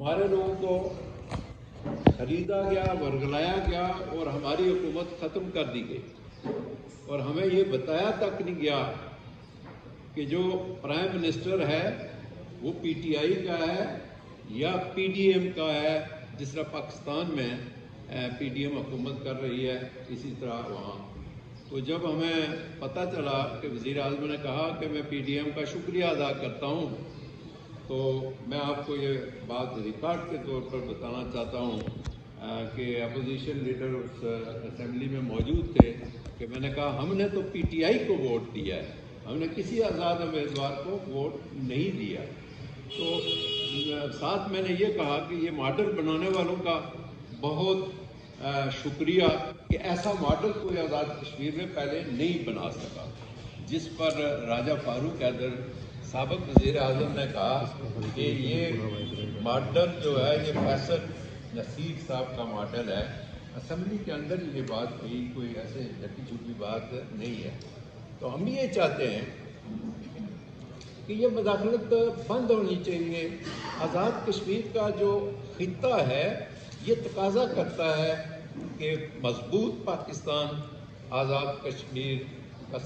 हमारे लोगों को खरीदा गया, वर्गलाया गया और हमारी हुकूमत ख़त्म कर दी गई और हमें ये बताया तक नहीं गया कि जो प्राइम मिनिस्टर है वो पीटीआई का है या पीडीएम का है। जिस तरह पाकिस्तान में पीडीएम हुकूमत कर रही है, इसी तरह वहाँ। तो जब हमें पता चला कि वज़ीर आज़म ने कहा कि मैं पीडीएम का शुक्रिया अदा करता हूँ, तो मैं आपको ये बात रिकॉर्ड के तौर पर बताना चाहता हूँ कि अपोजिशन लीडर उस असेंबली में मौजूद थे कि मैंने कहा हमने तो पीटीआई को वोट दिया है, हमने किसी आज़ाद उम्मीदवार को वोट नहीं दिया। तो साथ मैंने ये कहा कि ये मॉडल बनाने वालों का बहुत शुक्रिया कि ऐसा मॉडल कोई आज़ाद कश्मीर में पहले नहीं बना सका। जिस पर राजा फारूक हैदर साबिक़ वज़ीर आज़म ने कहा कि ये मॉडल जो है ये फैसल नसीर साहब का मॉडल है। असेंबली के अंदर ये बात कही, कोई ऐसे झटी झूठी बात नहीं है। तो हम ये चाहते हैं कि ये मुदाखलत बंद होनी चाहिए। आज़ाद कश्मीर का जो खित्ता है ये तकाजा करता है कि मजबूत पाकिस्तान आज़ाद कश्मीर का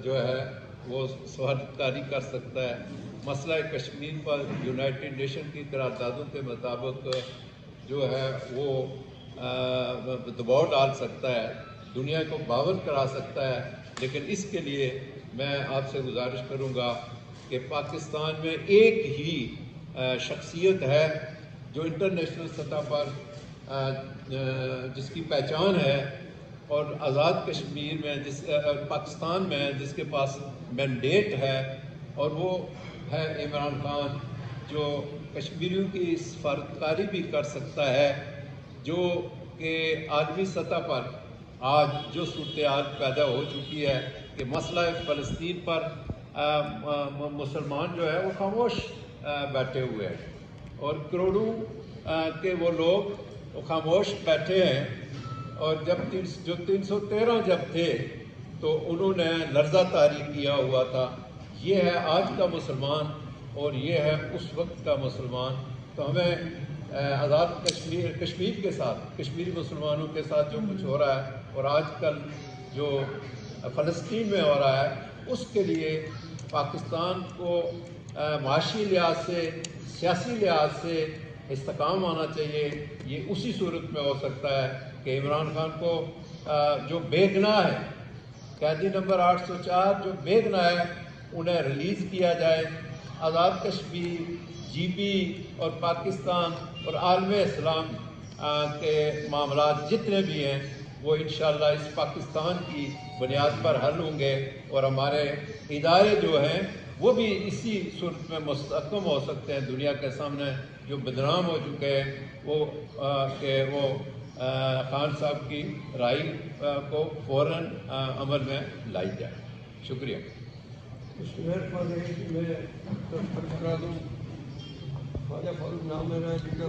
जो है वो सवारकारी कर सकता है। मसला कश्मीर पर यूनाइटेड नेशन की करारदादों के मुताबिक जो है वो दबाव डाल सकता है, दुनिया को बावर करा सकता है। लेकिन इसके लिए मैं आपसे गुजारिश करूँगा कि पाकिस्तान में एक ही शख्सियत है जो इंटरनेशनल सतह पर जिसकी पहचान है और आज़ाद कश्मीर में पाकिस्तान में जिसके पास मैंडेट है, और वो है इमरान खान, जो कश्मीरियों की सफारतकारी भी कर सकता है। जो कि आलमी सतह पर आज जो सूरत-ए-हाल पैदा हो चुकी है कि मसला फ़लस्तीन पर मुसलमान जो है वो खामोश बैठे हुए हैं और करोड़ों के वो लोग वो खामोश बैठे हैं। और जब 313 जब थे तो उन्होंने लर्ज़ा तारी किया हुआ था। ये है आज का मुसलमान और ये है उस वक्त का मुसलमान। तो हमें आज़ाद कश्मीर के साथ, कश्मीरी मुसलमानों के साथ जो कुछ हो रहा है और आजकल जो फ़लस्तीन में हो रहा है, उसके लिए पाकिस्तान को माशी लिहाज से, सियासी लिहाज से इस्तेकाम आना चाहिए। ये उसी सूरत में हो सकता है कि इमरान खान को जो बेगुनाह है, कैदी नंबर 804 जो बेगुनाह है, उन्हें रिलीज़ किया जाए। आज़ाद कश्मीर, जीबी और पाकिस्तान और आलम इस्लाम के मामलात जितने भी हैं वो इंशाअल्लाह इस पाकिस्तान की बुनियाद पर हल होंगे और हमारे इदारे जो हैं वो भी इसी सूरत में मुस्तहकम हो सकते हैं दुनिया के सामने। जो बदनाम हो चुके हैं वो खान साहब की राय को फ़ौरन अमल में लाई जाए। शुक्रिया। मैं करा दूँ ख्वाजा फारूक नाम मेरा जिला